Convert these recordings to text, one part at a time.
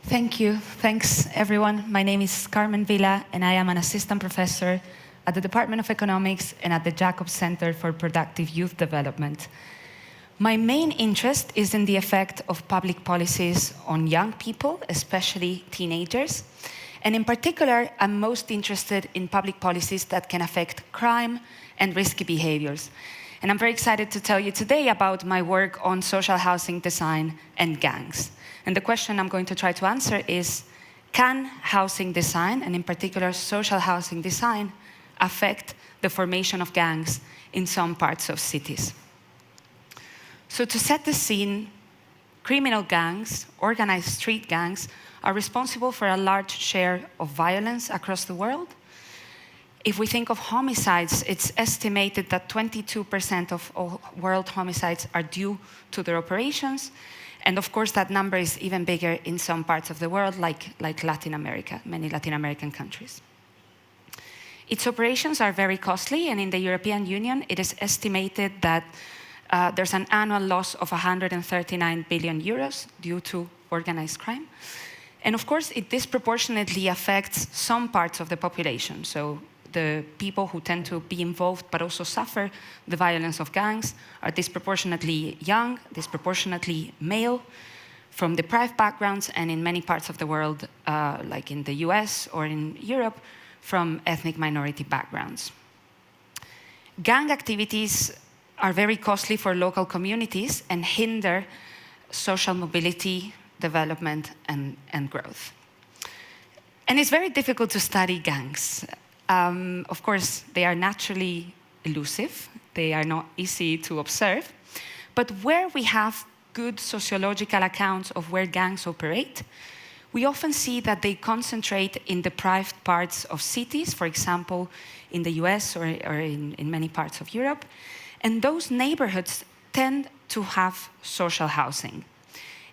Thank you. Thanks, everyone. My name is Carmen Villa, and I am an assistant professor at the Department of Economics and at the Jacobs Center for Productive Youth Development. My main interest is in the effect of public policies on young people, especially teenagers. And in particular, I'm most interested in public policies that can affect crime and risky behaviors. And I'm very excited to tell you today about my work on social housing design and gangs. And the question I'm going to try to answer is, can housing design, and in particular social housing design, affect the formation of gangs in some parts of cities? So to set the scene, criminal gangs, organized street gangs, are responsible for a large share of violence across the world. If we think of homicides, it's estimated that 22% of all world homicides are due to their operations. And of course, that number is even bigger in some parts of the world, like Latin America, many Latin American countries. Its operations are very costly, and in the European Union, it is estimated that there's an annual loss of 139 billion euros due to organized crime. And of course, it disproportionately affects some parts of the population. So the people who tend to be involved but also suffer the violence of gangs are disproportionately young, disproportionately male, from deprived backgrounds, and in many parts of the world, like in the US or in Europe, from ethnic minority backgrounds. Gang activities are very costly for local communities and hinder social mobility, development, and growth. And it's very difficult to study gangs. Of course, they are naturally elusive. They are not easy to observe. But where we have good sociological accounts of where gangs operate, we often see that they concentrate in deprived parts of cities, for example, in the US or in many parts of Europe. And those neighborhoods tend to have social housing.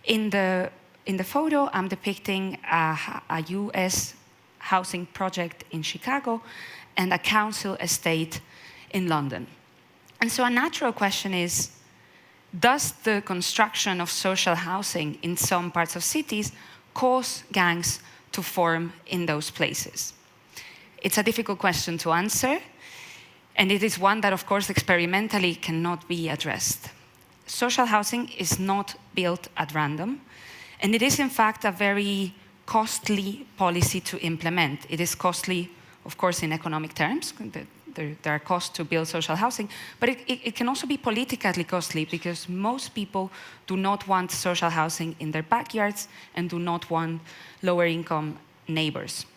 In the photo, I'm depicting a US housing project in Chicago and a council estate in London. And so a natural question is, does the construction of social housing in some parts of cities cause gangs to form in those places? It's a difficult question to answer, and it is one that, of course, experimentally cannot be addressed. Social housing is not built at random, and it is, in fact, a very costly policy to implement. It is costly, of course, in economic terms. There are costs to build social housing, but it can also be politically costly because most people do not want social housing in their backyards and do not want lower-income neighbors.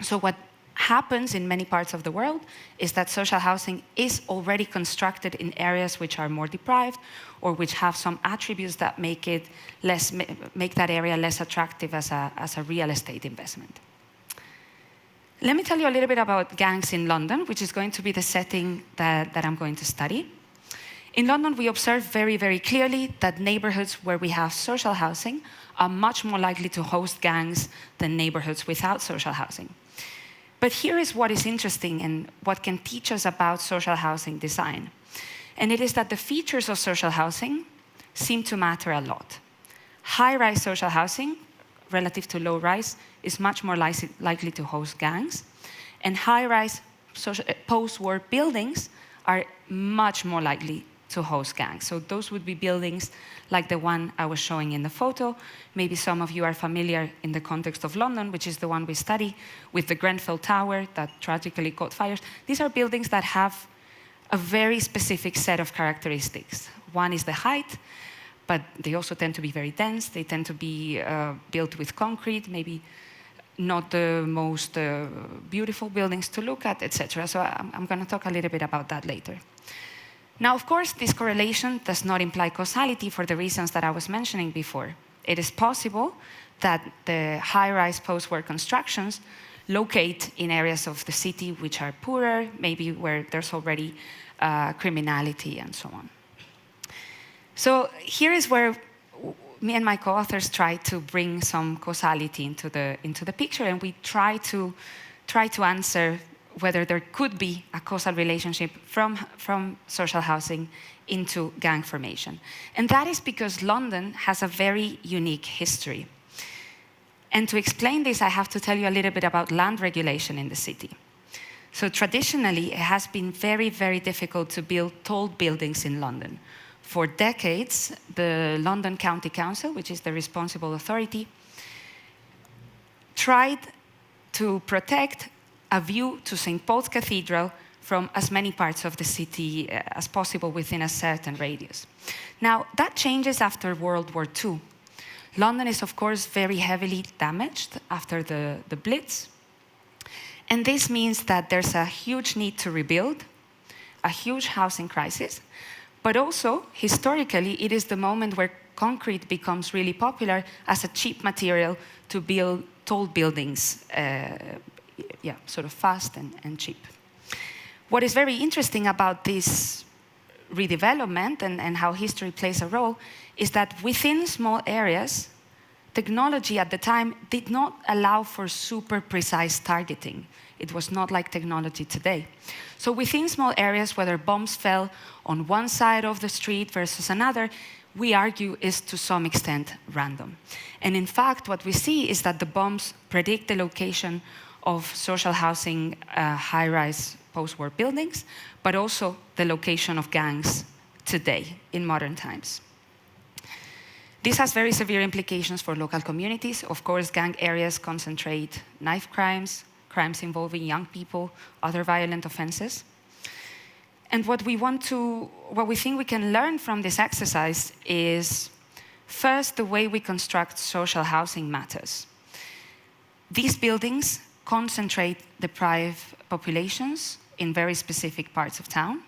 So what happens in many parts of the world is that social housing is already constructed in areas which are more deprived or which have some attributes that make that area less attractive as a real estate investment. Let me tell you a little bit about gangs in London, which is going to be the setting that I'm going to study. In London, we observe very, very clearly that neighborhoods where we have social housing are much more likely to host gangs than neighborhoods without social housing. But here is what is interesting and what can teach us about social housing design. And it is that the features of social housing seem to matter a lot. High-rise social housing, relative to low-rise, is much more likely to host gangs. And high-rise post-war buildings are much more likely to host gangs. So those would be buildings like the one I was showing in the photo. Maybe some of you are familiar in the context of London, which is the one we study, with the Grenfell Tower that tragically caught fires. These are buildings that have a very specific set of characteristics. One is the height, but they also tend to be very dense. They tend to be built with concrete, maybe not the most beautiful buildings to look at, etc. So I'm going to talk a little bit about that later. Now, of course, this correlation does not imply causality for the reasons that I was mentioning before. It is possible that the high-rise post-war constructions locate in areas of the city which are poorer, maybe where there's already criminality and so on. So here is where me and my co-authors try to bring some causality into the picture, and we try to answer whether there could be a causal relationship from social housing into gang formation. And that is because London has a very unique history. And to explain this, I have to tell you a little bit about land regulation in the city. So traditionally, it has been very, very difficult to build tall buildings in London. For decades, the London County Council, which is the responsible authority, tried to protect a view to St. Paul's Cathedral from as many parts of the city as possible within a certain radius. Now, that changes after World War II. London is, of course, very heavily damaged after the Blitz. And this means that there's a huge need to rebuild, a huge housing crisis, but also, historically, it is the moment where concrete becomes really popular as a cheap material to build tall buildings, sort of fast and cheap. What is very interesting about this redevelopment and how history plays a role is that within small areas, technology at the time did not allow for super precise targeting. It was not like technology today. So within small areas, whether bombs fell on one side of the street versus another, we argue is to some extent random. And in fact, what we see is that the bombs predict the location of social housing, high-rise post-war buildings, but also the location of gangs today in modern times. This has very severe implications for local communities. Of course, gang areas concentrate knife crimes, crimes involving young people, other violent offenses. And what we think we can learn from this exercise is, first, the way we construct social housing matters. These buildings concentrate deprived populations in very specific parts of town,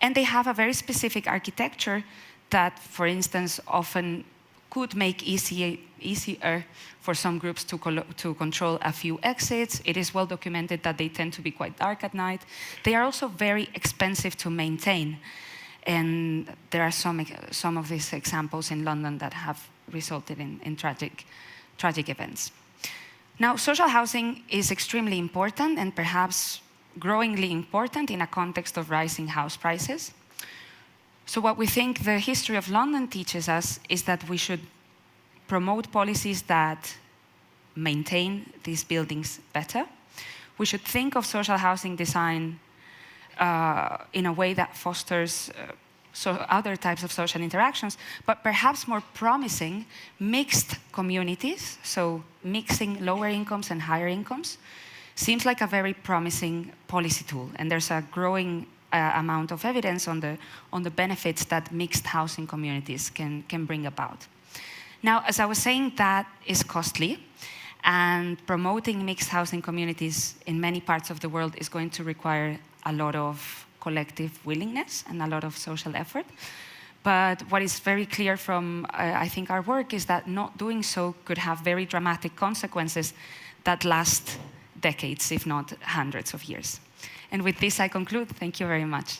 and they have a very specific architecture that, for instance, often could make easier for some groups to control a few exits. It is well documented that they tend to be quite dark at night. They are also very expensive to maintain. And there are some of these examples in London that have resulted in tragic events. Now, social housing is extremely important and perhaps growingly important in a context of rising house prices. So what we think the history of London teaches us is that we should promote policies that maintain these buildings better. We should think of social housing design in a way that fosters other types of social interactions, but perhaps more promising, mixed communities, so mixing lower incomes and higher incomes, seems like a very promising policy tool. And there's a growing amount of evidence on the benefits that mixed housing communities can bring about. Now, as I was saying, that is costly, and promoting mixed housing communities in many parts of the world is going to require a lot of collective willingness and a lot of social effort. But what is very clear from, I think, our work is that not doing so could have very dramatic consequences that last decades, if not hundreds of years. And with this, I conclude. Thank you very much.